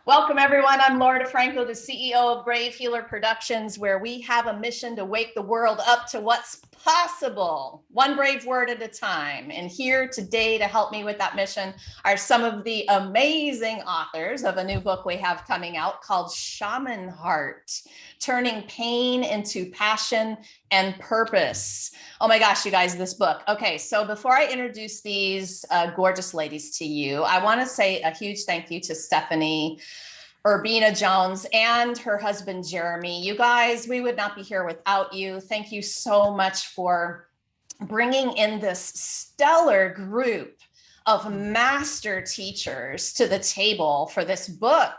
Welcome, everyone. I'm Laura DeFranco, the CEO of Brave Healer Productions, where we have a mission to wake the world up to what's possible, one brave word at a time. And here today to help me with that mission are some of the amazing authors of a new book we have coming out called Shaman Heart, Turning Pain into Passion and Purpose. Oh my gosh, you guys, this book. Okay, so before I introduce these gorgeous ladies to you, I want to say a huge thank you to Stephanie Urbina Jones and her husband, Jeremy. You guys, we would not be here without you. Thank you so much for bringing in this stellar group of master teachers to the table for this book,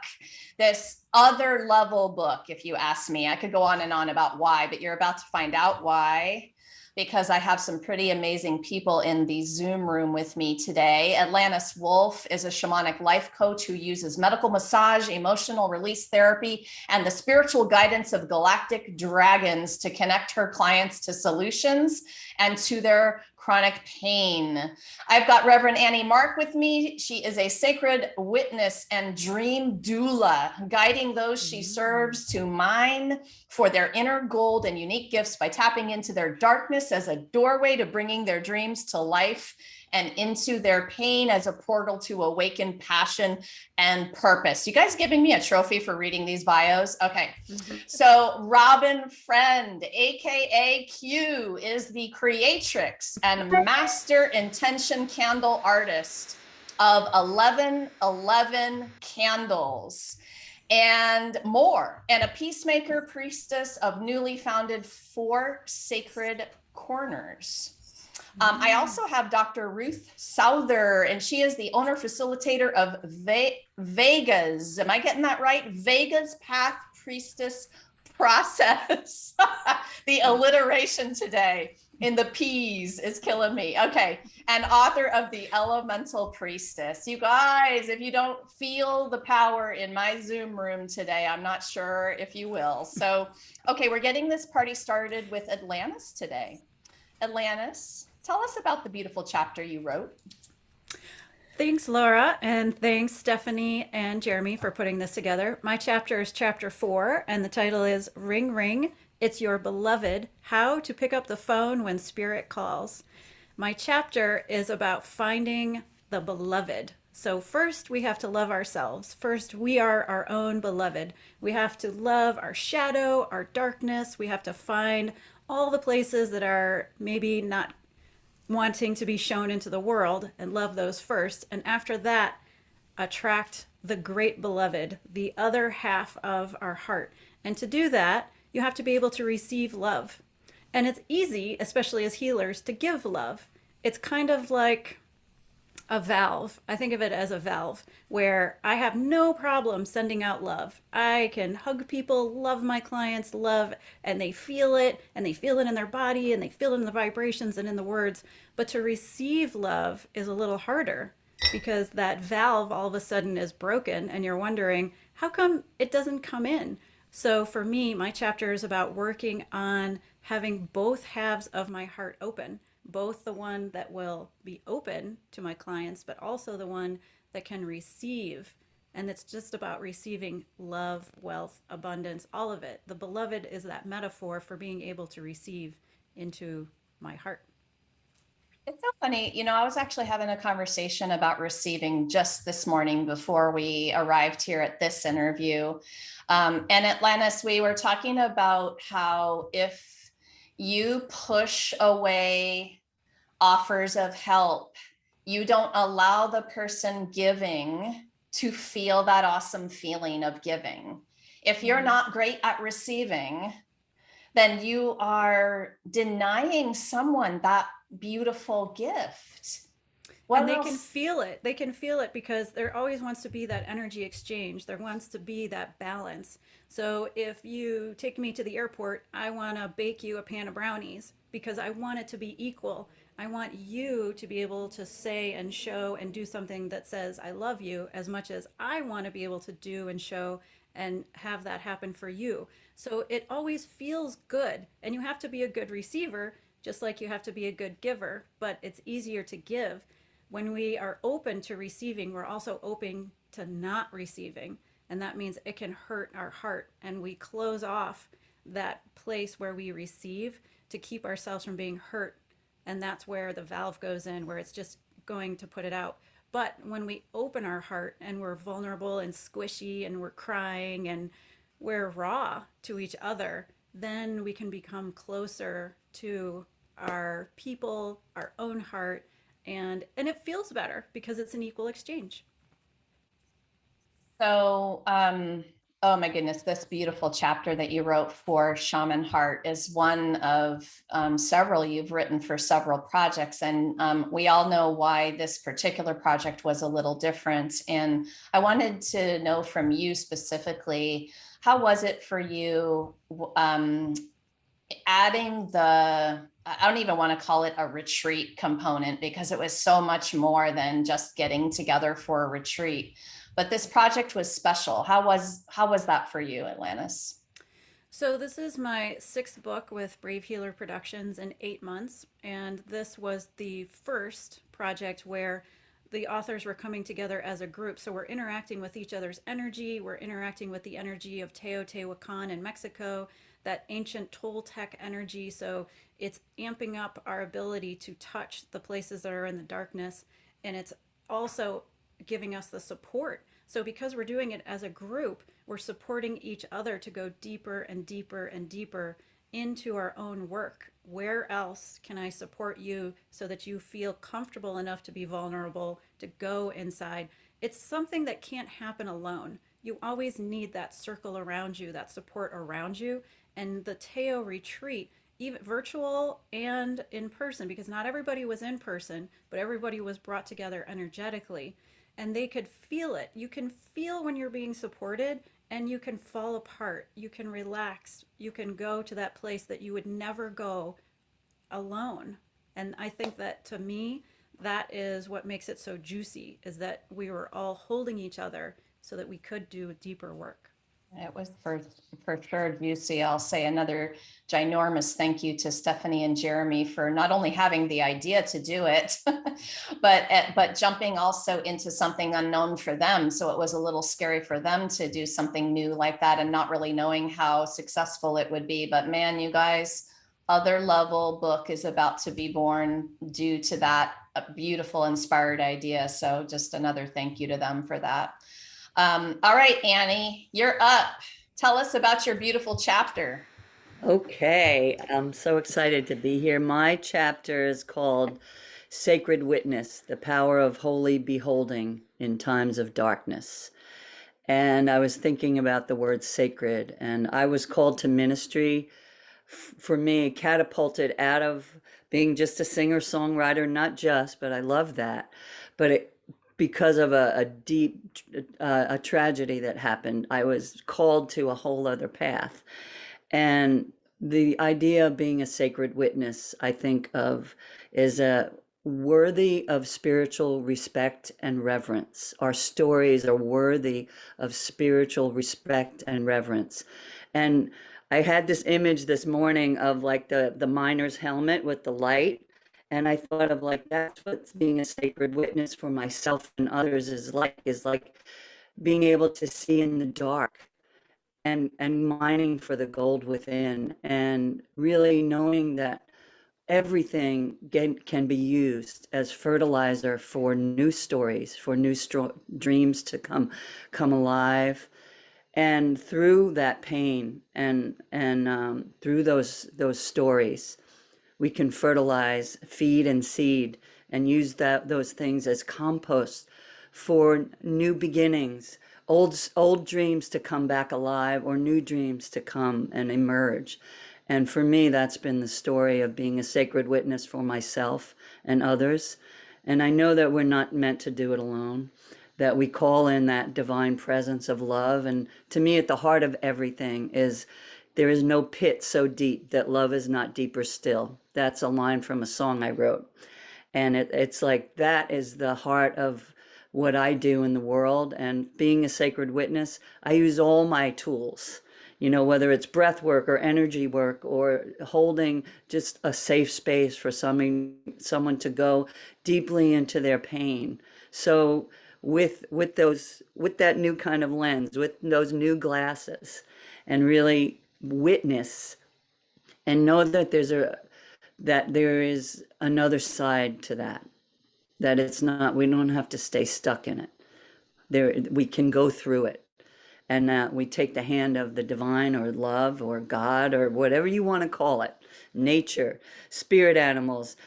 this other level book, if you ask me. I could go on and on about why, but you're about to find out why, because I have some pretty amazing people in the Zoom room with me today. Atlantis Wolf is a shamanic life coach who uses medical massage, emotional release therapy, and the spiritual guidance of galactic dragons to connect her clients to solutions and to their chronic pain. I've got Reverend Annie Mark with me. She is a sacred witness and dream doula, guiding those she serves to mine for their inner gold and unique gifts by tapping into their darkness as a doorway to bringing their dreams to life, and into their pain as a portal to awaken passion and purpose. You guys giving me a trophy for reading these bios? Okay. So Robin Friend, AKA Q, is the creatrix and master intention candle artist of 1111 candles and more, and a peacemaker priestess of newly founded Four Sacred Corners. I also have Dr. Ruth Souther, and she is the owner facilitator of Vega's. Am I getting that right? Vega's Path Priestess Process. The alliteration today in the P's is killing me. Okay. And author of the Elemental Priestess. You guys, if you don't feel the power in my Zoom room today, I'm not sure if you will. So, okay, we're getting this party started with Atlantis today. Atlantis, tell us about the beautiful chapter you wrote. Thanks, Laura, and thanks, Stephanie and Jeremy, for putting this together. My chapter is chapter 4, and the title is Ring Ring, It's Your Beloved, How to Pick Up the Phone When Spirit Calls. My chapter is about finding the beloved. So first, we have to love ourselves. First, we are our own beloved. We have to love our shadow, our darkness. We have to find all the places that are maybe not wanting to be shown into the world and love those first. And after that, attract the great beloved, the other half of our heart. And to do that, you have to be able to receive love. And it's easy, especially as healers, to give love. It's kind of like a valve. I think of it as a valve where I have no problem sending out love. I can hug people, love my clients, love, and they feel it, and they feel it in their body, and they feel it in the vibrations and in the words. But to receive love is a little harder because that valve all of a sudden is broken, and you're wondering, how come it doesn't come in? So for me, my chapter is about working on having both halves of my heart open, both the one that will be open to my clients, but also the one that can receive. And it's just about receiving love, wealth, abundance, all of it. The beloved is that metaphor for being able to receive into my heart. It's so funny. I was actually having a conversation about receiving just this morning before we arrived here at this interview. And Atlantis, we were talking about how if you push away offers of help, you don't allow the person giving to feel that awesome feeling of giving. If you're not great at receiving, then you are denying someone that beautiful gift. And they can feel it. They can feel it because there always wants to be that energy exchange. There wants to be that balance. So if you take me to the airport, I want to bake you a pan of brownies because I want it to be equal. I want you to be able to say and show and do something that says, I love you, as much as I want to be able to do and show and have that happen for you. So it always feels good. And you have to be a good receiver, just like you have to be a good giver, but it's easier to give. when we are open to receiving, we're also open to not receiving. And that means it can hurt our heart. And we close off that place where we receive to keep ourselves from being hurt. And that's where the valve goes in, where it's just going to put it out. But when we open our heart and we're vulnerable and squishy and we're crying and we're raw to each other, then we can become closer to our people, our own heart, and it feels better because it's an equal exchange. So, oh my goodness, this beautiful chapter that you wrote for Shaman Heart is one of several you've written for several projects. And we all know why this particular project was a little different. And I wanted to know from you specifically, how was it for you adding I don't even want to call it a retreat component, because it was so much more than just getting together for a retreat. But this project was special. How was that for you, Atlantis? So this is my sixth book with Brave Healer Productions in 8 months, and this was the first project where the authors were coming together as a group. So we're interacting with each other's energy. We're interacting with the energy of Teotihuacan in Mexico, that ancient Toltec energy. So it's amping up our ability to touch the places that are in the darkness. And it's also giving us the support. So because we're doing it as a group, we're supporting each other to go deeper and deeper and deeper into our own work. Where else can I support you so that you feel comfortable enough to be vulnerable, to go inside? It's something that can't happen alone. You always need that circle around you, that support around you. And the Teo retreat, even virtual and in person, because not everybody was in person, but everybody was brought together energetically, and they could feel it. You can feel when you're being supported, and you can fall apart. You can relax. You can go to that place that you would never go alone. And I think that, to me, that is what makes it so juicy, is that we were all holding each other so that we could do deeper work. It was for sure juicy. I'll say another ginormous thank you to Stephanie and Jeremy for not only having the idea to do it, but jumping also into something unknown for them. So it was a little scary for them to do something new like that and not really knowing how successful it would be. But man, you guys, other level book is about to be born due to that beautiful, inspired idea. So just another thank you to them for that. All right, Annie, you're up. Tell us about your beautiful chapter. Okay, I'm so excited to be here. My chapter is called Sacred Witness, the Power of Holy Beholding in Times of Darkness. And I was thinking about the word sacred, and I was called to ministry, for me, catapulted out of being just a singer-songwriter, not just, but I love that. But because of a deep a tragedy that happened, I was called to a whole other path. And the idea of being a sacred witness, I think of, is a worthy of spiritual respect and reverence. Our stories are worthy of spiritual respect and reverence. And I had this image this morning of like the miner's helmet with the light. And I thought of like, that's what being a sacred witness for myself and others is like being able to see in the dark and mining for the gold within, and really knowing that everything can be used as fertilizer for new stories, for new dreams to come alive. And through that pain and through those stories, we can fertilize, feed, and seed, and use those things as compost for new beginnings, old dreams to come back alive, or new dreams to come and emerge. And for me, that's been the story of being a sacred witness for myself and others. And I know that we're not meant to do it alone, that we call in that divine presence of love. And to me, at the heart of everything is, there is no pit so deep that love is not deeper still. That's a line from a song I wrote. And it's like, that is the heart of what I do in the world. And being a sacred witness, I use all my tools. whether it's breath work or energy work or holding just a safe space for someone to go deeply into their pain. So with that new kind of lens, with those new glasses, and really witness and know that there is another side to that, that it's not, we don't have to stay stuck in it. We can go through it, and that we take the hand of the divine or love or God or whatever you want to call it, nature, spirit animals,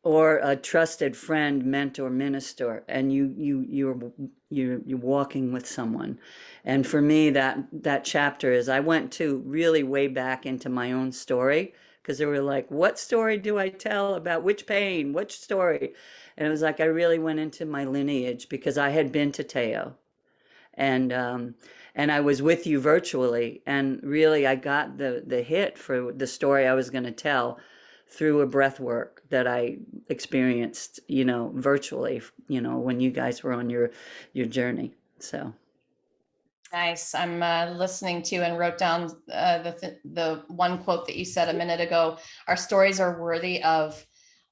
or a trusted friend, mentor, minister, and you're walking with someone. And for me, that chapter is, I went to really way back into my own story, because they were like, what story do I tell about which pain, which story? And it was like I really went into my lineage, because I had been to Teo, and I was with you virtually, and really I got the hit for the story I was going to tell through a breath work that I experienced, virtually, when you guys were on your journey. So Nice. I'm listening to and wrote down the one quote that you said a minute ago. Our stories are worthy of,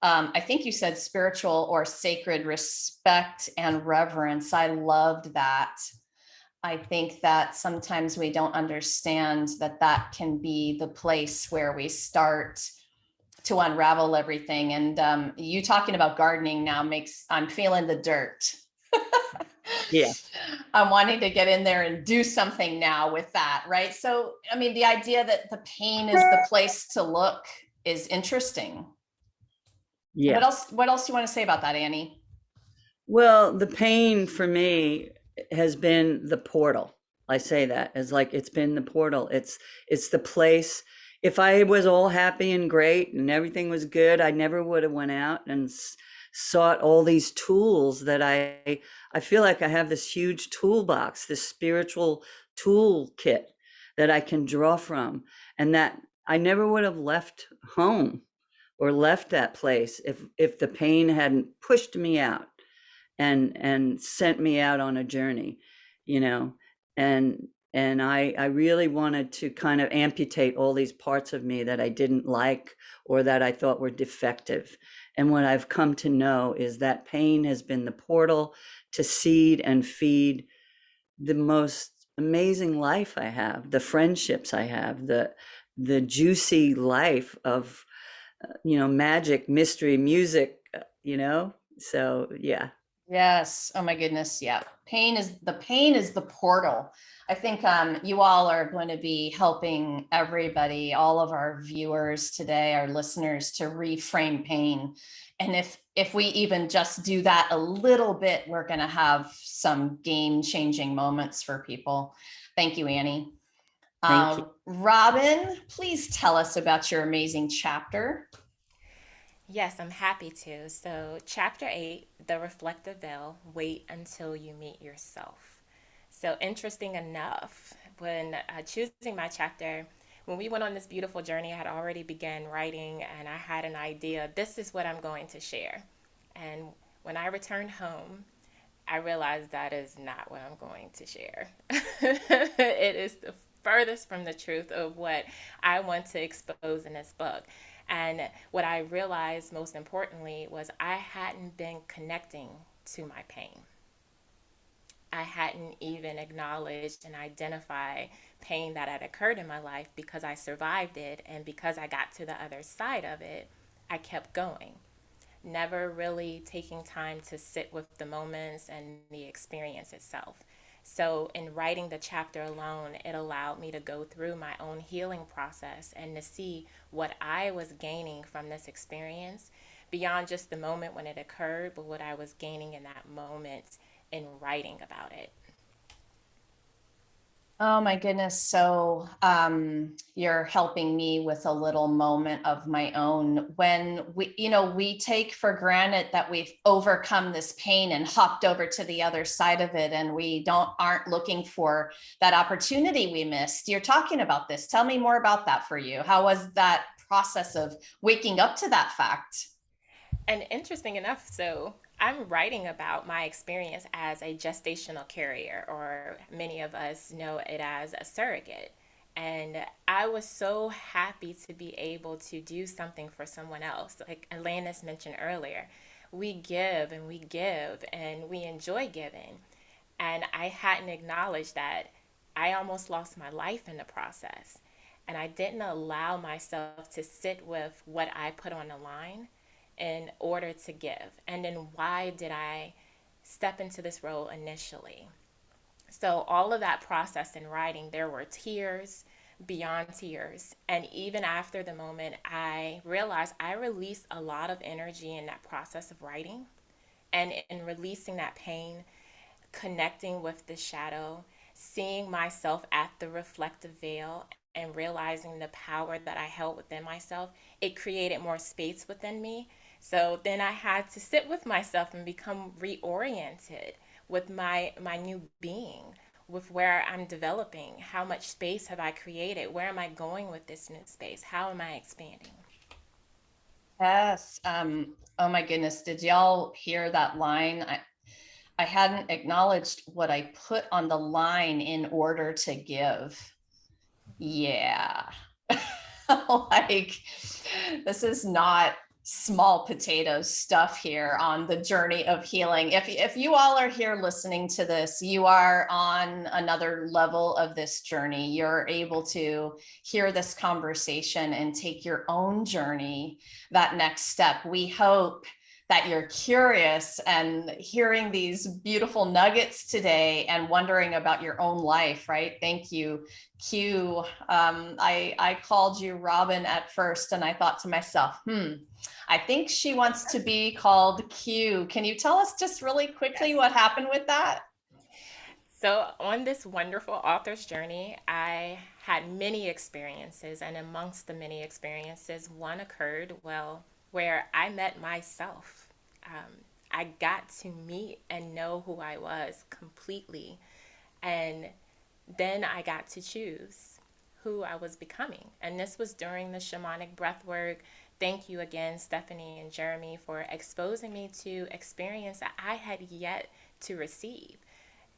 I think you said, spiritual or sacred respect and reverence. I loved that. I think that sometimes we don't understand that can be the place where we start to unravel everything. And you talking about gardening now I'm feeling the dirt. yeah. I'm wanting to get in there and do something now with that, right? So, I mean, the idea that the pain is the place to look is interesting. Yeah. What else do you want to say about that, Annie? Well, the pain for me has been the portal. I say that as like, it's been the portal. It's the place. If I was all happy and great and everything was good, I never would have went out and sought all these tools that I feel like I have this huge toolbox, this spiritual toolkit that I can draw from, and that I never would have left home or left that place if the pain hadn't pushed me out and sent me out on a journey, and I really wanted to kind of amputate all these parts of me that I didn't like or that I thought were defective. And what I've come to know is that pain has been the portal to seed and feed the most amazing life I have, the friendships I have, the juicy life of, magic, mystery, music, so yeah. Yes. Oh my goodness. Yeah. Pain is the portal. I think you all are going to be helping everybody, all of our viewers today, our listeners, to reframe pain. And if we even just do that a little bit, we're going to have some game-changing moments for people. Thank you, Annie. Thank you. Robin, please tell us about your amazing chapter. Yes, I'm happy to. So, chapter 8, The Reflective Veil, Wait Until You Meet Yourself. So, interesting enough, when choosing my chapter, when we went on this beautiful journey, I had already began writing and I had an idea. This is what I'm going to share. And when I returned home, I realized that is not what I'm going to share. It is the furthest from the truth of what I want to expose in this book. And what I realized most importantly was I hadn't been connecting to my pain. I hadn't even acknowledged and identified pain that had occurred in my life because I survived it. And because I got to the other side of it, I kept going, never really taking time to sit with the moments and the experience itself. So, in writing the chapter alone, it allowed me to go through my own healing process and to see what I was gaining from this experience beyond just the moment when it occurred, but what I was gaining in that moment in writing about it. Oh my goodness. So you're helping me with a little moment of my own. When we take for granted that we've overcome this pain and hopped over to the other side of it, and we aren't looking for that opportunity we missed. You're talking about this. Tell me more about that for you. How was that process of waking up to that fact? And interesting enough, so I'm writing about my experience as a gestational carrier, or many of us know it as a surrogate. And I was so happy to be able to do something for someone else. Like Atlantis mentioned earlier, we give and we give and we enjoy giving. And I hadn't acknowledged that I almost lost my life in the process. And I didn't allow myself to sit with what I put on the line in order to give. And then why did I step into this role initially? So, all of that process in writing, there were tears beyond tears. And even after the moment, I realized I released a lot of energy in that process of writing. And in releasing that pain, connecting with the shadow, seeing myself at the reflective veil, and realizing the power that I held within myself, it created more space within me. So then I had to sit with myself and become reoriented with my new being, with where I'm developing. How much space have I created? Where am I going with this new space? How am I expanding? Yes. Oh my goodness. Did y'all hear that line? I hadn't acknowledged what I put on the line in order to give. Yeah. Like, this is not small potato stuff here on the journey of healing. If you all are here listening to this, you are on another level of this journey. You're able to hear this conversation and take your own journey, that next step. We hope that you're curious and hearing these beautiful nuggets today and wondering about your own life, right? Thank you, Q. I called you Robin at first, and I thought to myself, I think she wants to be called Q. Can you tell us just really quickly what happened with that? So, on this wonderful author's journey, I had many experiences, and amongst the many experiences, one occurred, well, where I met myself. I got to meet and know who I was completely, and then I got to choose who I was becoming. And this was during the shamanic breathwork. Thank you again, Stephanie and Jeremy, for exposing me to experience that I had yet to receive,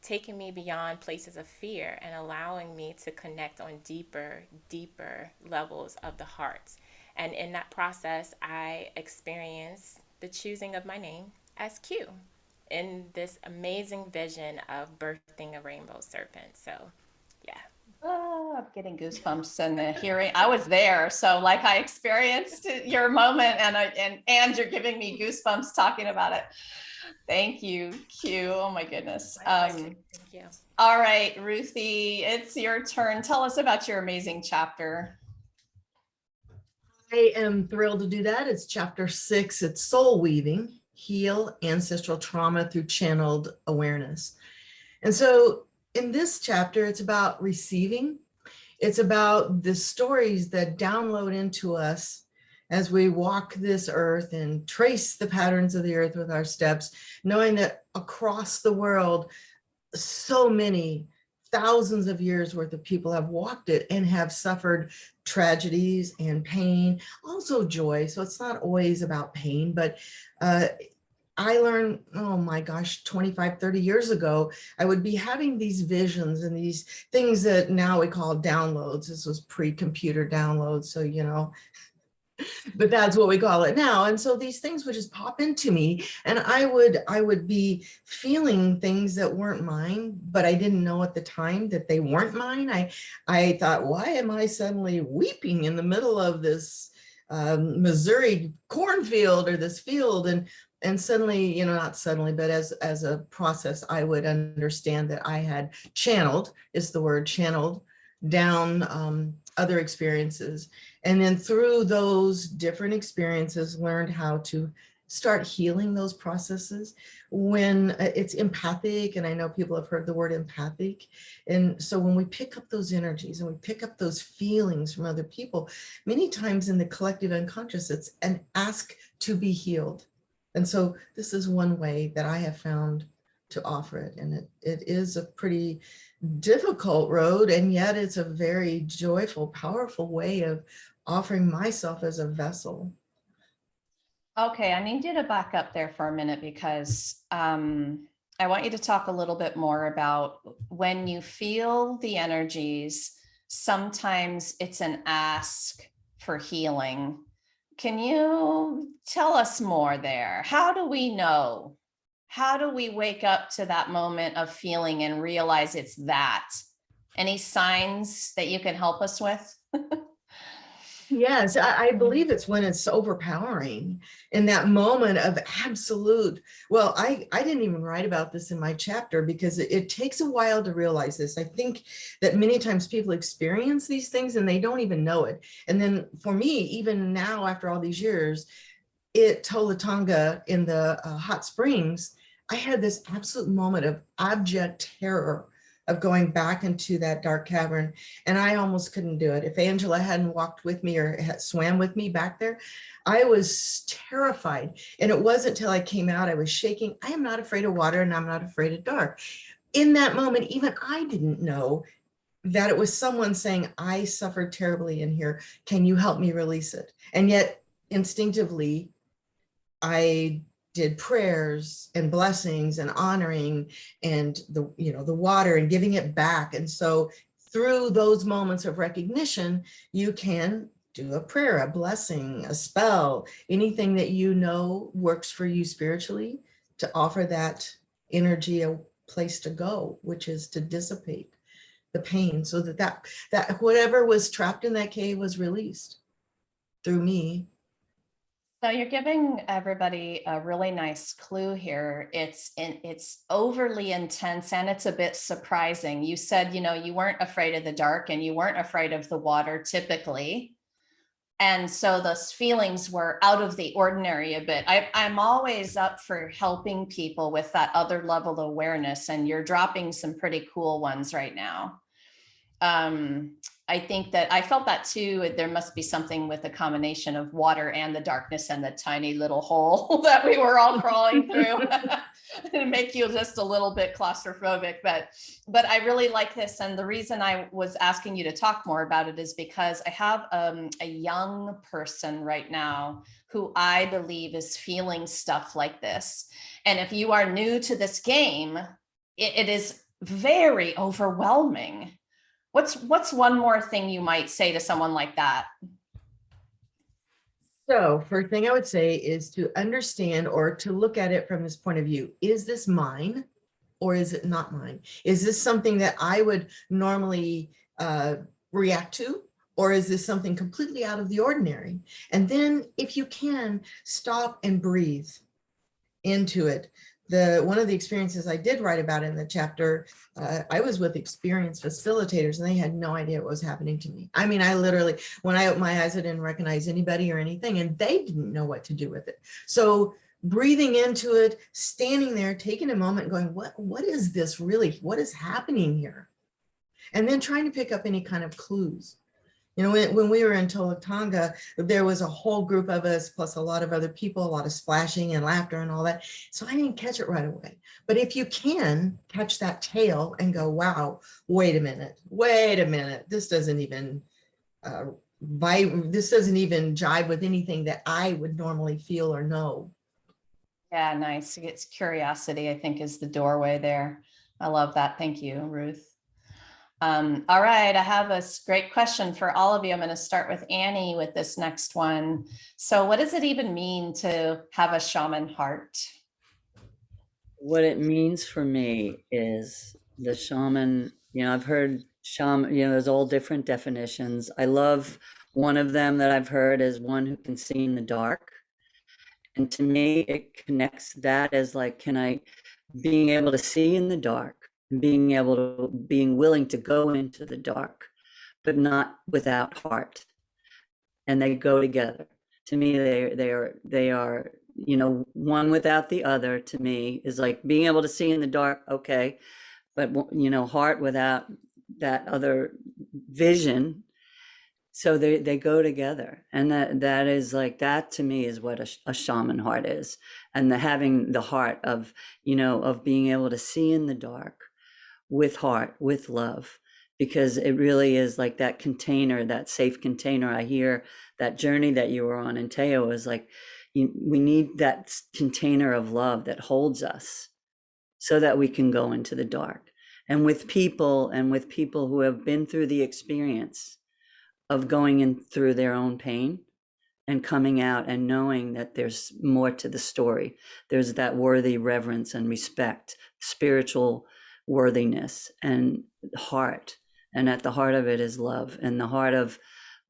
taking me beyond places of fear and allowing me to connect on deeper, deeper levels of the heart. And in that process, I experienced the choosing of my name as Q in this amazing vision of birthing a rainbow serpent. So, yeah. Oh, I'm getting goosebumps and the hearing. I was there, so like I experienced your moment, and you're giving me goosebumps talking about it. Thank you, Q. Oh my goodness. Thank you. All right, Ruthie, it's your turn. Tell us about your amazing chapter. I am thrilled to do that. It's chapter 6. It's soul weaving, heal ancestral trauma through channeled awareness. And so in this chapter, it's about receiving. It's about the stories that download into us as we walk this earth and trace the patterns of the earth with our steps, knowing that across the world, so many thousands of years worth of people have walked it and have suffered tragedies and pain, also joy. So it's not always about pain, but I learned, oh my gosh, 25, 30 years ago, I would be having these visions and these things that now we call downloads. This was pre-computer downloads. So, you know, but that's what we call it now. And so these things would just pop into me, and I would be feeling things that weren't mine, but I didn't know at the time that they weren't mine. I thought, why am I suddenly weeping in the middle of this Missouri cornfield or this field? And suddenly, you know, not suddenly, but as a process, I would understand that I had channeled, is the word, channeled down other experiences. And then through those different experiences, learned how to start healing those processes when it's empathic. And I know people have heard the word empathic. And so when we pick up those energies and we pick up those feelings from other people, many times in the collective unconscious, it's an ask to be healed. And so this is one way that I have found to offer it. And it is a pretty difficult road, and yet it's a very joyful, powerful way of offering myself as a vessel. Okay, I need you to back up there for a minute, because I want you to talk a little bit more about when you feel the energies sometimes it's an ask for healing. Can you tell us more there? How do we know? How do we wake up to that moment of feeling and realize it's that? Any signs that you can help us with? Yes, I believe it's when it's overpowering in that moment of absolute. Well, I didn't even write about this in my chapter because it takes a while to realize this. I think that many times people experience these things and they don't even know it. And then for me, even now, after all these years, Tolatanga in the hot springs, I had this absolute moment of abject terror of going back into that dark cavern, and I almost couldn't do it. If Angela hadn't walked with me or had swam with me back there, I was terrified. And it wasn't till I came out, I was shaking. I am not afraid of water and I'm not afraid of dark. In that moment, even I didn't know that it was someone saying, I suffered terribly in here. Can you help me release it? And yet instinctively, I did prayers and blessings and honoring and the water and giving it back. And so through those moments of recognition, you can do a prayer, a blessing, a spell, anything that you know works for you spiritually, to offer that energy a place to go, which is to dissipate the pain, so that whatever was trapped in that cave was released through me. So you're giving everybody a really nice clue here. It's overly intense and it's a bit surprising. You said, you weren't afraid of the dark and you weren't afraid of the water typically. And so those feelings were out of the ordinary a bit. I'm always up for helping people with that other level of awareness, and you're dropping some pretty cool ones right now. I think that I felt that too. There must be something with a combination of water and the darkness and the tiny little hole that we were all crawling through and make you just a little bit claustrophobic. But I really like this. And the reason I was asking you to talk more about it is because I have a young person right now who I believe is feeling stuff like this. And if you are new to this game, it is very overwhelming. What's one more thing you might say to someone like that? So first thing I would say is to understand or to look at it from this point of view. Is this mine or is it not mine? Is this something that I would normally react to? Or is this something completely out of the ordinary? And then if you can, stop and breathe into it. One of the experiences I did write about in the chapter, I was with experienced facilitators and they had no idea what was happening to me. I mean, I literally, when I opened my eyes, I didn't recognize anybody or anything, and they didn't know what to do with it. So breathing into it, standing there, taking a moment going, what is this really? What is happening here? And then trying to pick up any kind of clues. When we were in Tolatanga, there was a whole group of us, plus a lot of other people, a lot of splashing and laughter and all that. So I didn't catch it right away. But if you can catch that tail and go, wow, wait a minute, this doesn't even jive with anything that I would normally feel or know. Yeah, nice. It's curiosity, I think, is the doorway there. I love that. Thank you, Ruth. All right, I have a great question for all of you. I'm going to start with Annie with this next one. So what does it even mean to have a shaman heart? What it means for me is the shaman, I've heard shaman, there's all different definitions. I love one of them that I've heard is one who can see in the dark. And to me, it connects that as like, being able to see in the dark, being willing to go into the dark, but not without heart. And they go together. To me, they are, one without the other, to me, is like being able to see in the dark, okay, but, heart without that other vision. So they go together. And that is like, that to me is what a shaman heart is. And having the heart of, of being able to see in the dark with heart, with love, because it really is like that container, that safe container. I hear that journey that you were on, and Teo is like, we need that container of love that holds us so that we can go into the dark. and with people who have been through the experience of going in through their own pain and coming out and knowing that there's more to the story. There's that worthy reverence and respect, spiritual worthiness and heart. And at the heart of it is love. And the heart of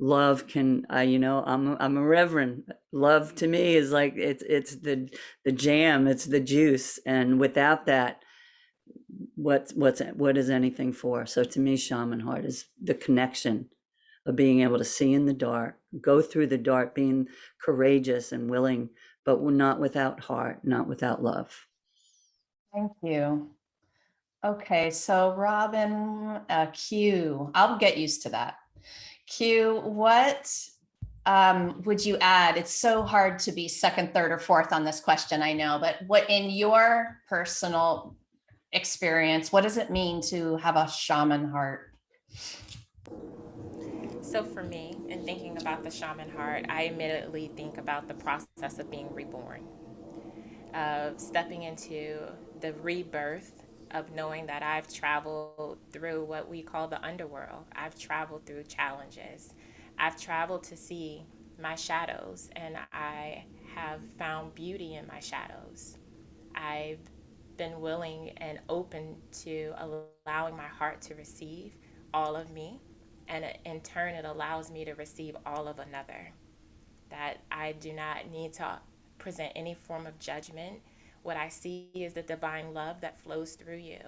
love can, I'm a reverend. Love to me is like, it's the jam, it's the juice. And without that, what is anything for? So to me, Shaman Heart is the connection of being able to see in the dark, go through the dark, being courageous and willing, but not without heart, not without love. Thank you. Okay, so Robin, Q, I'll get used to that. Q, what would you add? It's so hard to be second, third, or fourth on this question, I know, but what in your personal experience, what does it mean to have a shaman heart? So for me, in thinking about the shaman heart, I immediately think about the process of being reborn, of stepping into the rebirth, of knowing that I've traveled through what we call the underworld. I've traveled through challenges. I've traveled to see my shadows, and I have found beauty in my shadows. I've been willing and open to allowing my heart to receive all of me, and in turn, it allows me to receive all of another. That I do not need to present any form of judgment. What I see is the divine love that flows through you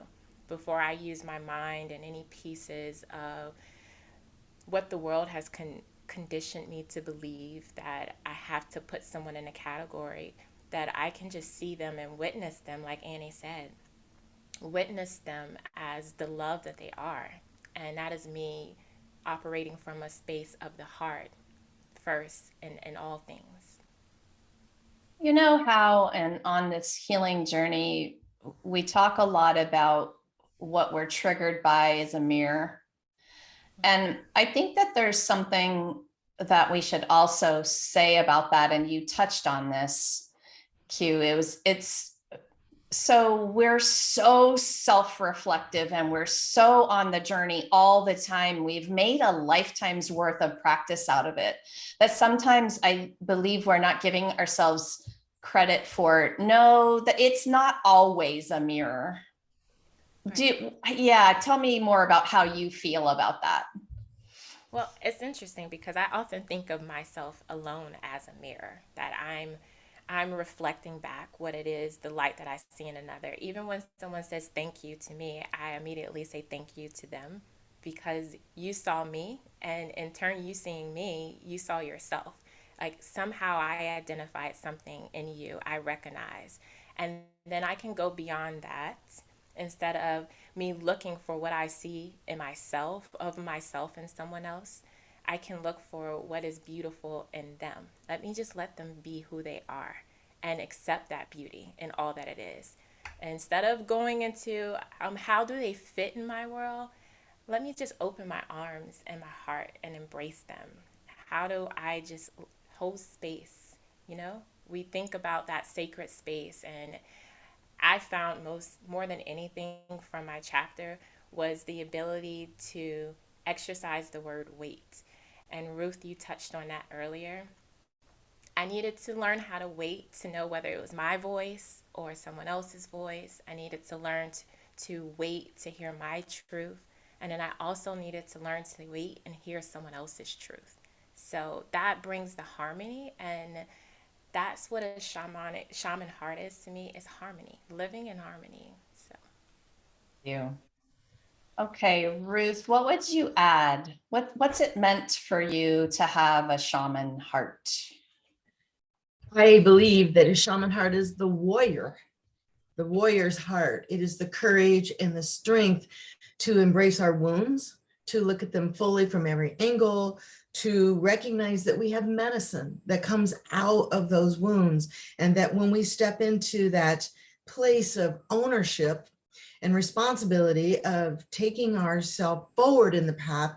before I use my mind and any pieces of what the world has conditioned me to believe, that I have to put someone in a category, that I can just see them and witness them, like Annie said, witness them as the love that they are. And that is me operating from a space of the heart first in all things. You know how, and on this healing journey, we talk a lot about what we're triggered by as a mirror. And I think that there's something that we should also say about that. And you touched on this, Q. So we're so self-reflective and we're so on the journey all the time. We've made a lifetime's worth of practice out of it, that sometimes I believe we're not giving ourselves credit for. No, that it's not always a mirror. Right. Tell me more about how you feel about that. Well, it's interesting because I often think of myself alone as a mirror, that I'm reflecting back what it is, the light that I see in another. Even when someone says thank you to me, I immediately say thank you to them, because you saw me, and in turn, you seeing me, you saw yourself. Like somehow I identified something in you, I recognize. And then I can go beyond that. Instead of me looking for what I see in myself, of myself in someone else, I can look for what is beautiful in them. Let them be who they are and accept that beauty in all that it is. Instead of going into how do they fit in my world, let me just open my arms and my heart and embrace them. How do I just hold space? We think about that sacred space, and I found more than anything from my chapter was the ability to exercise the word wait. And Ruth, you touched on that earlier. I needed to learn how to wait, to know whether it was my voice or someone else's voice. I needed to learn to wait to hear my truth. And then I also needed to learn to wait and hear someone else's truth. So that brings the harmony, and that's what a shaman heart is to me, is harmony, living in harmony. So You. Okay, Ruth, what would you add? What's it meant for you to have a shaman heart? I believe that a shaman heart is the warrior's heart. It is the courage and the strength to embrace our wounds, to look at them fully from every angle, to recognize that we have medicine that comes out of those wounds, and that when we step into that place of ownership and responsibility of taking ourselves forward in the path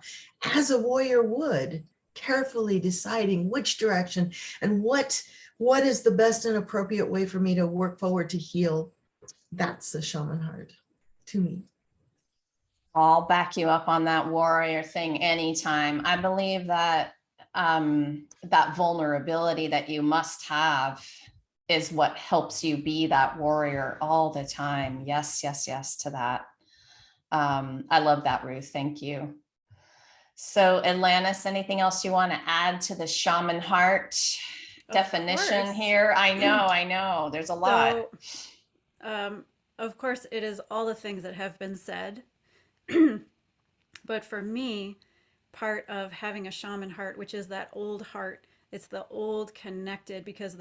as a warrior would, carefully deciding which direction and what is the best and appropriate way for me to work forward to heal. That's the shaman heart to me. I'll back you up on that warrior thing anytime. I believe that that vulnerability that you must have is what helps you be that warrior all the time. Yes, yes, yes to that. I love that, Ruth. Thank you. So Atlantis, anything else you want to add to the Shaman Heart definition course. here? I know. There's a lot. So, of course, it is all the things that have been said. But for me, part of having a shaman heart, which is that old heart, it's the old connected, because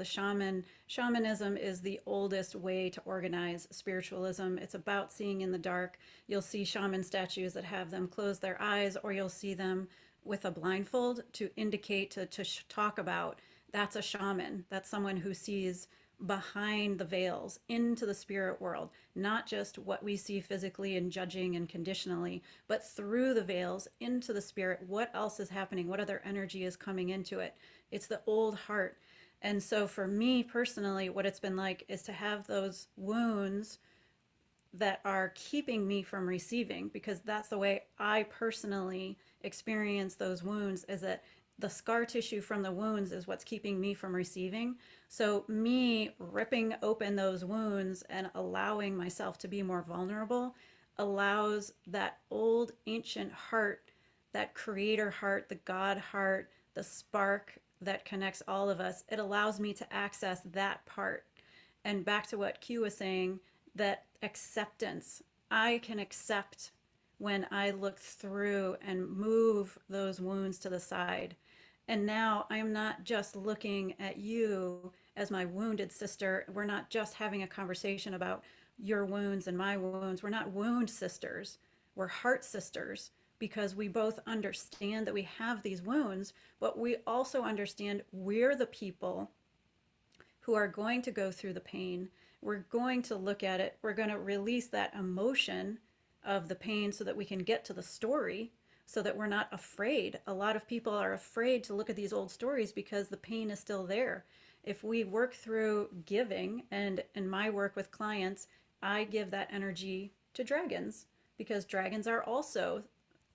shamanism is the oldest way to organize spiritualism. It's about seeing in the dark. You'll see shaman statues that have them close their eyes, or you'll see them with a blindfold to indicate, to talk about, that's a shaman. That's someone who sees behind the veils into the spirit world, not just what we see physically and judging and conditionally, but through the veils into the spirit. What else is happening? What other energy is coming into it? It's the old heart. And so for me personally, what it's been like is to have those wounds that are keeping me from receiving, because that's the way I personally experience those wounds, is that the scar tissue from the wounds is what's keeping me from receiving. So me ripping open those wounds and allowing myself to be more vulnerable allows that old ancient heart, that creator heart, the God heart, the spark that connects all of us. It allows me to access that part. And back to what Q was saying, that acceptance. I can accept when I look through and move those wounds to the side. And now I'm not just looking at you as my wounded sister. We're not just having a conversation about your wounds and my wounds. We're not wound sisters. We're heart sisters, because we both understand that we have these wounds, but we also understand we're the people who are going to go through the pain. We're going to look at it. We're going to release that emotion of the pain so that we can get to the story, so that we're not afraid. A lot of people are afraid to look at these old stories because the pain is still there. If we work through giving, and in my work with clients, I give that energy to dragons, because dragons are also,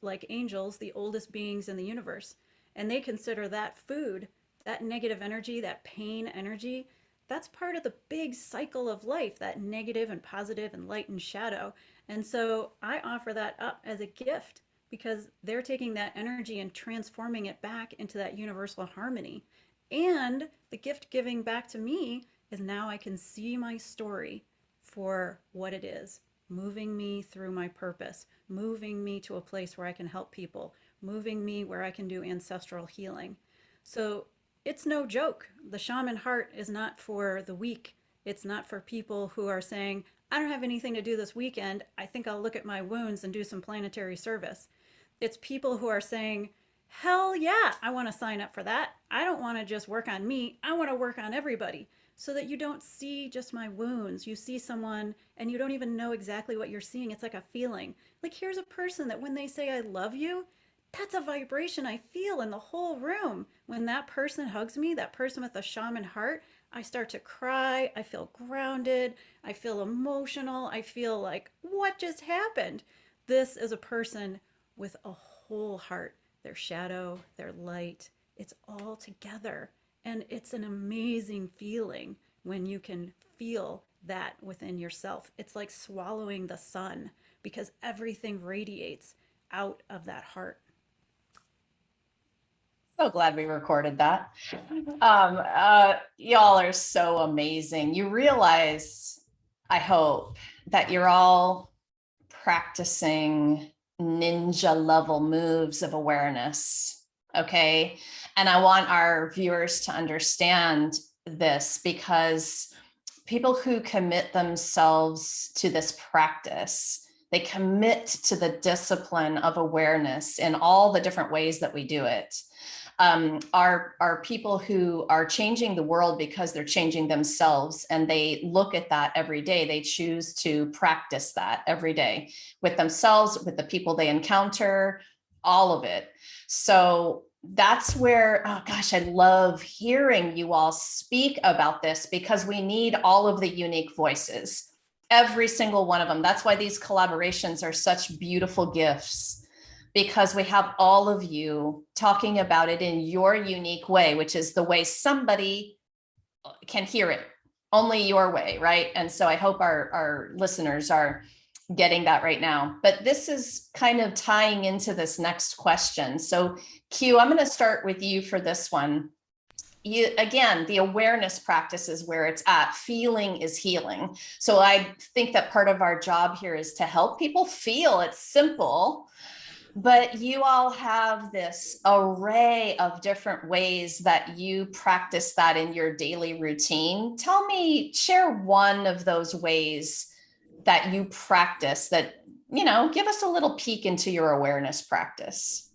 like angels, the oldest beings in the universe. And they consider that food, that negative energy, that pain energy, that's part of the big cycle of life, that negative and positive and light and shadow. And so I offer that up as a gift, because they're taking that energy and transforming it back into that universal harmony. And the gift giving back to me is now I can see my story for what it is, moving me through my purpose, moving me to a place where I can help people, moving me where I can do ancestral healing. So it's no joke. The shaman heart is not for the weak. It's not for people who are saying, I don't have anything to do this weekend. I think I'll look at my wounds and do some planetary service. It's people who are saying, hell yeah, I want to sign up for that. I don't want to just work on me. I want to work on everybody, so that you don't see just my wounds. You see someone and you don't even know exactly what you're seeing. It's like a feeling. Like, here's a person that when they say, I love you, that's a vibration I feel in the whole room. When that person hugs me, that person with a shaman heart, I start to cry. I feel grounded. I feel emotional. I feel like, what just happened? This is a person with a whole heart, their shadow, their light, it's all together. And it's an amazing feeling when you can feel that within yourself. It's like swallowing the sun, because everything radiates out of that heart. So glad we recorded that. Y'all are so amazing. You realize, I hope, that you're all practicing ninja level moves of awareness. Okay. And I want our viewers to understand this, because people who commit themselves to this practice, they commit to the discipline of awareness in all the different ways that we do it. Are people who are changing the world because they're changing themselves, and they look at that every day. They choose to practice that every day with themselves, with the people they encounter, all of it. So that's where, oh gosh, I love hearing you all speak about this, because we need all of the unique voices. Every single one of them. That's why these collaborations are such beautiful gifts, because we have all of you talking about it in your unique way, which is the way somebody can hear it, only your way, right? And so I hope our listeners are getting that right now. But this is kind of tying into this next question. So Q, I'm going to start with you for this one. You, again, the awareness practice is where it's at. Feeling is healing. So I think that part of our job here is to help people feel. It's simple, but you all have this array of different ways that you practice that in your daily routine. Tell me, share one of those ways that you practice that, you know, give us a little peek into your awareness practice.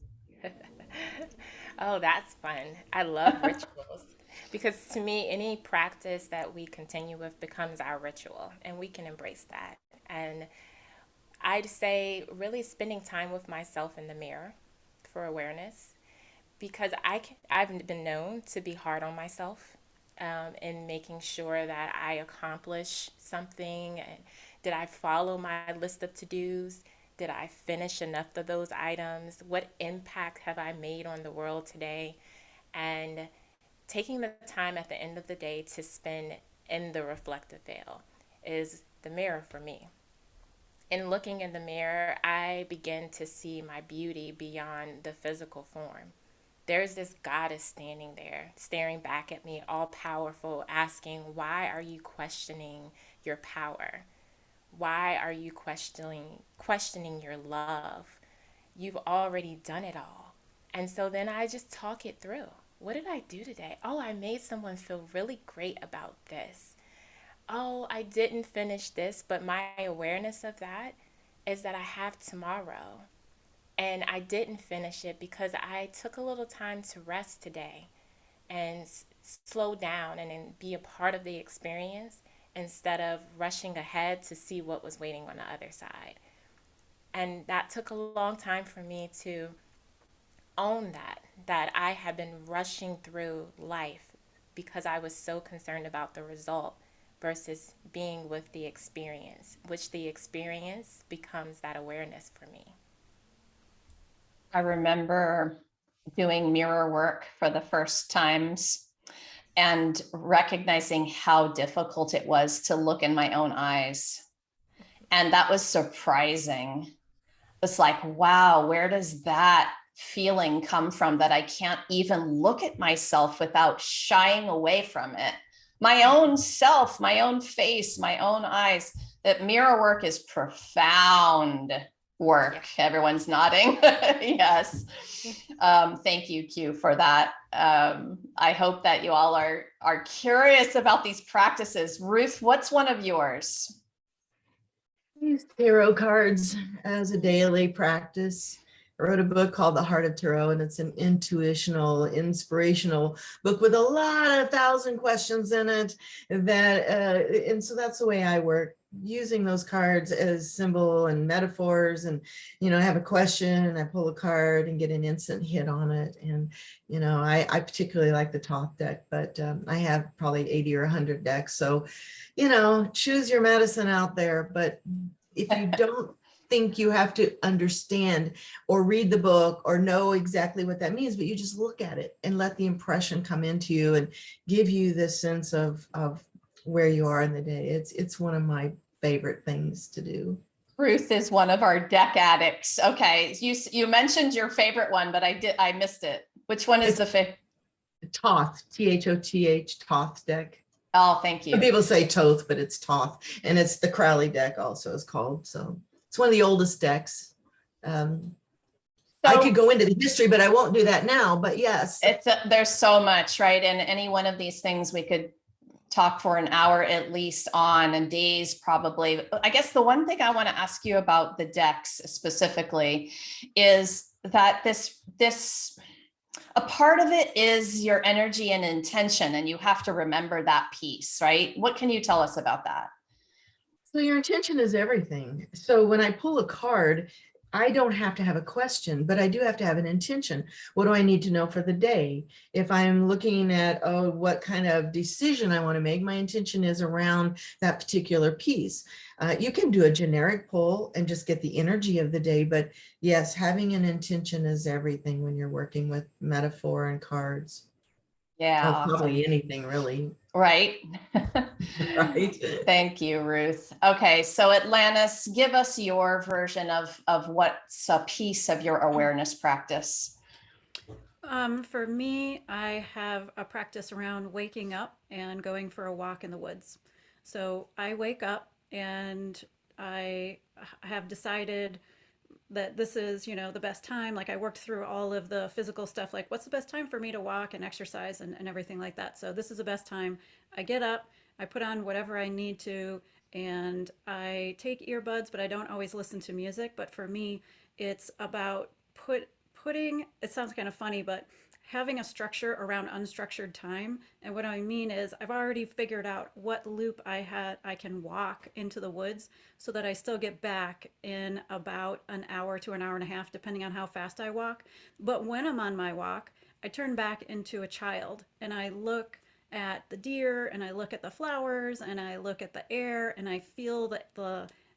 Oh, that's fun. I love rituals because to me, any practice that we continue with becomes our ritual, and we can embrace that. And I'd say really spending time with myself in the mirror for awareness, because I've been known to be hard on myself in making sure that I accomplish something. And did I follow my list of to-dos? Did I finish enough of those items? What impact have I made on the world today? And taking the time at the end of the day to spend in the reflective veil is the mirror for me. In looking in the mirror, I begin to see my beauty beyond the physical form. There's this goddess standing there, staring back at me, all powerful, asking, why are you questioning your power? Why are you questioning your love? You've already done it all. And so then I just talk it through. What did I do today? Oh, I made someone feel really great about this. Oh, I didn't finish this, but my awareness of that is that I have tomorrow. And I didn't finish it because I took a little time to rest today and slow down and be a part of the experience, instead of rushing ahead to see what was waiting on the other side. And that took a long time for me to own that I had been rushing through life because I was so concerned about the result versus being with the experience, which the experience becomes that awareness for me. I remember doing mirror work for the first times and recognizing how difficult it was to look in my own eyes. And that was surprising. It's like, wow, where does that feeling come from that I can't even look at myself without shying away from it? My own self, my own face, my own eyes. That mirror work is profound work. Yeah. Everyone's nodding. Yes. Thank you, Q, for that. I hope that you all are curious about these practices. Ruth, what's one of yours? I use tarot cards as a daily practice. I wrote a book called The Heart of Tarot, and it's an intuitional, inspirational book with a lot of 1,000 questions in it. And so that's the way I work, using those cards as symbol and metaphors. And, you know, I have a question and I pull a card and get an instant hit on it. And, you know, I particularly like the top deck, but I have probably 80 or 100 decks. So, you know, choose your medicine out there. But if you don't think you have to understand or read the book or know exactly what that means, but you just look at it and let the impression come into you and give you this sense of where you are in the day. It's one of my favorite things to do. Ruth is one of our deck addicts. Okay, you mentioned your favorite one, but I missed it. Which one is the favorite? Thoth, T-H-O-T-H, Thoth deck. Oh, thank you. Some people say Toth, but it's Thoth, and it's the Crowley deck also is called. So it's one of the oldest decks. I could go into the history, but I won't do that now. But yes, there's so much, right? And any one of these things we could talk for an hour at least on, and days probably. I guess the one thing I want to ask you about the decks specifically is that this a part of it is your energy and intention, and you have to remember that piece, right? What can you tell us about that? So your intention is everything. So when I pull a card, I don't have to have a question, but I do have to have an intention. What do I need to know for the day? If I'm looking at, oh, what kind of decision I want to make, my intention is around that particular piece. You can do a generic poll and just get the energy of the day. But yes, having an intention is everything when you're working with metaphor and cards. Yeah, Oh, awesome. probably anything really. Right. Right. Thank you, Ruth. Okay, so Atlantis, give us your version of what's a piece of your awareness practice. For me, I have a practice around waking up and going for a walk in the woods. So I wake up and I have decided that this is, the best time. Like I worked through all of the physical stuff, like what's the best time for me to walk and exercise and everything like that. So this is the best time. I get up, I put on whatever I need to, and I take earbuds, but I don't always listen to music. But for me, it's about putting, it sounds kind of funny, but having a structure around unstructured time. And what I mean is I've already figured out what loop I can walk into the woods so that I still get back in about an hour to an hour and a half, depending on how fast I walk. But when I'm on my walk, I turn back into a child and I look at the deer and I look at the flowers and I look at the air and I feel that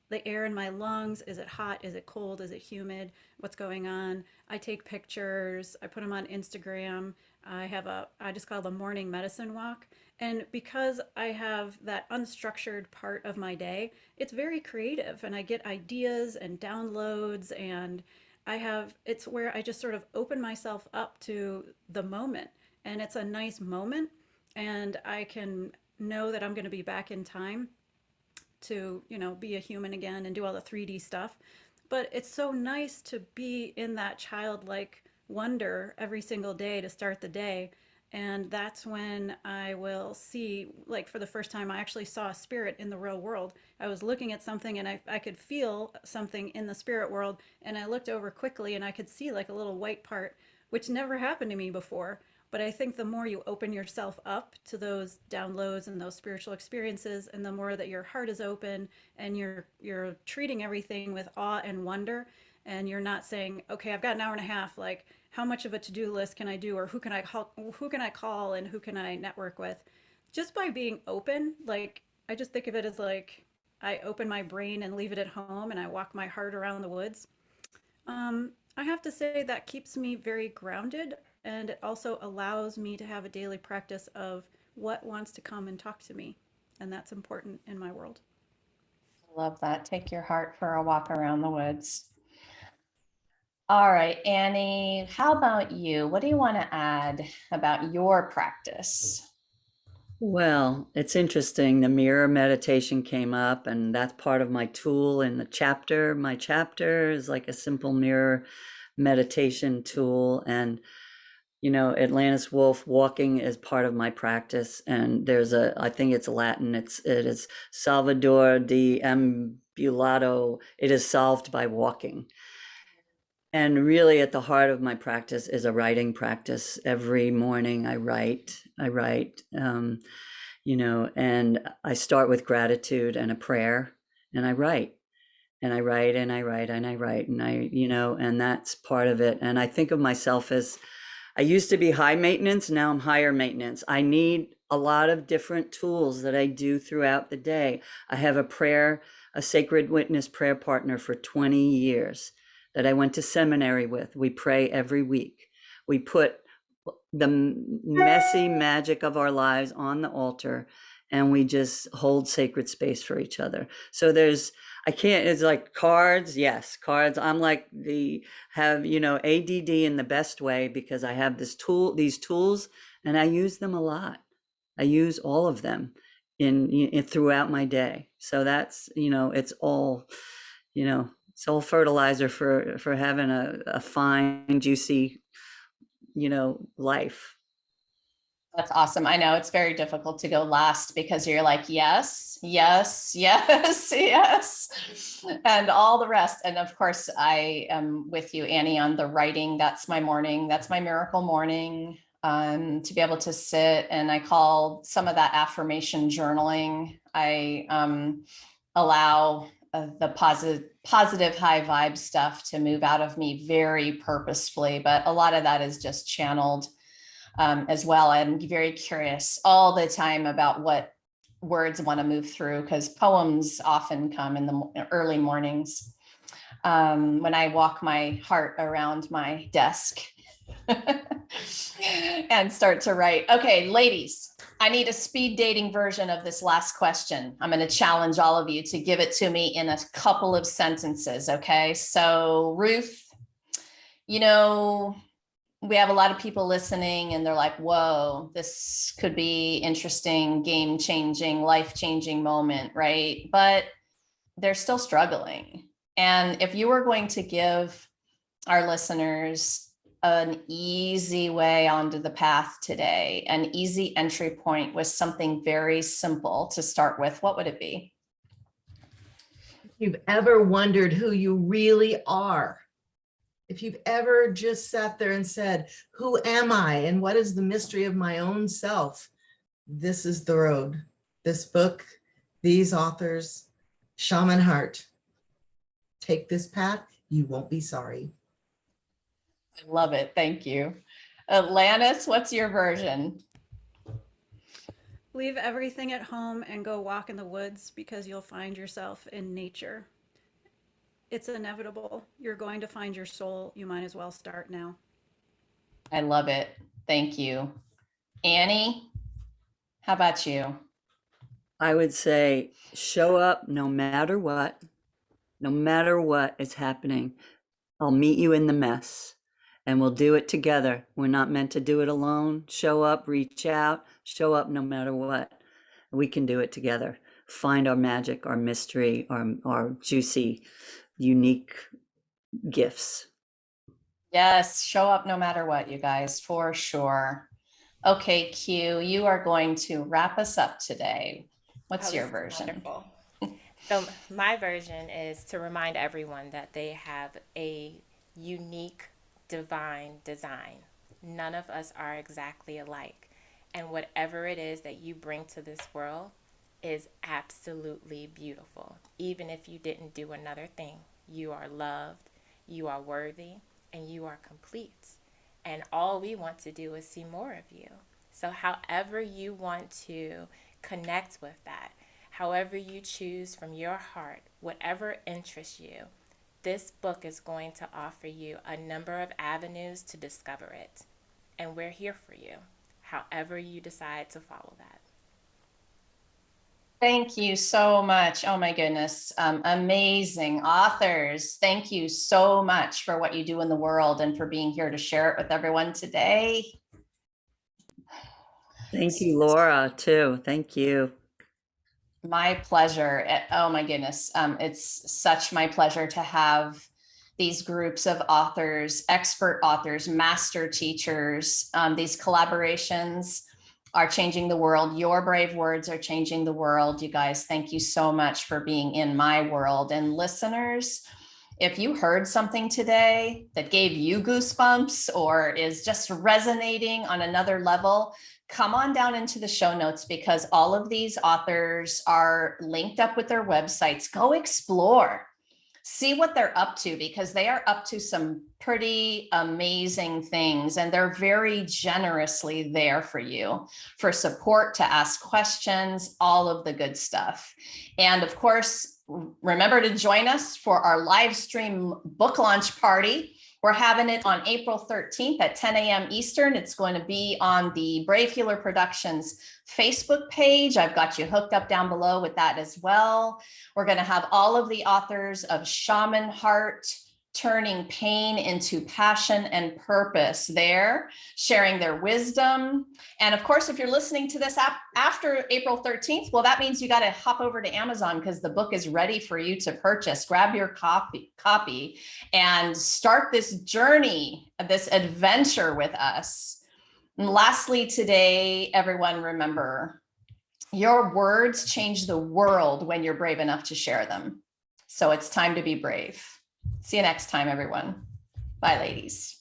the air in my lungs. Is it hot? Is it cold? Is it humid? What's going on? I take pictures. I put them on Instagram. I just call it the morning medicine walk. And because I have that unstructured part of my day, it's very creative and I get ideas and downloads and it's where I just sort of open myself up to the moment. And it's a nice moment and I can know that I'm going to be back in time to, be a human again and do all the 3D stuff. But it's so nice to be in that childlike wonder every single day to start the day. And that's when I will see, like for the first time, I actually saw a spirit in the real world. I was looking at something and I could feel something in the spirit world. And I looked over quickly and I could see like a little white part, which never happened to me before. But I think the more you open yourself up to those downloads and those spiritual experiences, and the more that your heart is open and you're treating everything with awe and wonder, and you're not saying, okay, I've got an hour and a half, like how much of a to-do list can I do, or who can I call and who can I network with? Just by being open, like I just think of it as like I open my brain and leave it at home and I walk my heart around the woods. I have to say that keeps me very grounded and it also allows me to have a daily practice of what wants to come and talk to me. And that's important in my world. Love that. Take your heart for a walk around the woods. All right, Annie, how about you? What do you want to add about your practice? Well, it's interesting. The mirror meditation came up, and that's part of my tool in the chapter. My chapter is like a simple mirror meditation tool. And, Atlantis Wolf walking is part of my practice. And I think it's Latin, it is Salvador de Ambulato. It is solved by walking. And really at the heart of my practice is a writing practice. Every morning I write, and I start with gratitude and a prayer and I write and I write and I write and I write and and that's part of it. And I think of myself as, I used to be high maintenance, now I'm higher maintenance. I need a lot of different tools that I do throughout the day. I have a sacred witness prayer partner for 20 years that I went to seminary with. We pray every week. We put the messy magic of our lives on the altar and we just hold sacred space for each other. So it's like cards. Yes, cards. I'm like have ADD in the best way because I have these tools and I use them a lot. I use all of them in throughout my day. So that's, it's all, it's all fertilizer for having a fine, juicy, life. That's awesome. I know it's very difficult to go last because you're like, yes, yes, yes, yes, and all the rest. And of course, I am with you, Annie, on the writing. That's my morning. That's my miracle morning. To be able to sit, and I call some of that affirmation journaling. I allow the positive high vibe stuff to move out of me very purposefully, but a lot of that is just channeled as well. I'm very curious all the time about what words want to move through, because poems often come in the early mornings when I walk my heart around my desk and start to write. Okay, ladies, I need a speed dating version of this last question. I'm going to challenge all of you to give it to me in a couple of sentences. Okay, so Ruth, you know, we have a lot of people listening and they're like, whoa, this could be interesting, game-changing, life-changing moment, right? But they're still struggling. And if you were going to give our listeners an easy way onto the path today, an easy entry point with something very simple to start with, what would it be? If you've ever wondered who you really are, if you've ever just sat there and said, who am I and what is the mystery of my own self? This is the road. This book, these authors, Shaman Heart. Take this path, you won't be sorry. I love it. Thank you. Atlantis, what's your version? Leave everything at home and go walk in the woods, because you'll find yourself in nature. It's inevitable. You're going to find your soul. You might as well start now. I love it. Thank you. Annie, how about you? I would say show up no matter what is happening. I'll meet you in the mess and we'll do it together. We're not meant to do it alone. Show up, reach out, show up no matter what. We can do it together. Find our magic, our mystery, our juicy, unique gifts. Yes, show up no matter what, you guys, for sure. Okay, Q, you are going to wrap us up today. What's your version? Wonderful. So my version is to remind everyone that they have a unique divine design. None of us are exactly alike. And whatever it is that you bring to this world is absolutely beautiful. Even if you didn't do another thing, you are loved, you are worthy, and you are complete. And all we want to do is see more of you. So however you want to connect with that, however you choose from your heart, whatever interests you, this book is going to offer you a number of avenues to discover it. And we're here for you, however you decide to follow that. Thank you so much. Oh my goodness. Amazing authors. Thank you so much for what you do in the world and for being here to share it with everyone today. Thank you, Laura, too. Thank you. My pleasure. Oh my goodness. It's such my pleasure to have these groups of authors, expert authors, master teachers. These collaborations are changing the world. Your brave words are changing the world. You guys, thank you so much for being in my world. And listeners, if you heard something today that gave you goosebumps or is just resonating on another level, come on down into the show notes, because all of these authors are linked up with their websites. Go explore, see what they're up to, because they are up to some pretty amazing things, and they're very generously there for you, for support, to ask questions, all of the good stuff. And of course, remember to join us for our live stream book launch party. We're having it on April 13th at 10 a.m. Eastern. It's going to be on the Brave Healer Productions Facebook page. I've got you hooked up down below with that as well. We're going to have all of the authors of Shaman Heart, Turning Pain into Passion and Purpose there, sharing their wisdom. And of course, if you're listening to this after April 13th, well, that means you got to hop over to Amazon, because the book is ready for you to purchase. Grab your copy and start this journey, this adventure with us. And lastly, today, everyone, remember, your words change the world when you're brave enough to share them. So it's time to be brave. See you next time, everyone. Bye, ladies.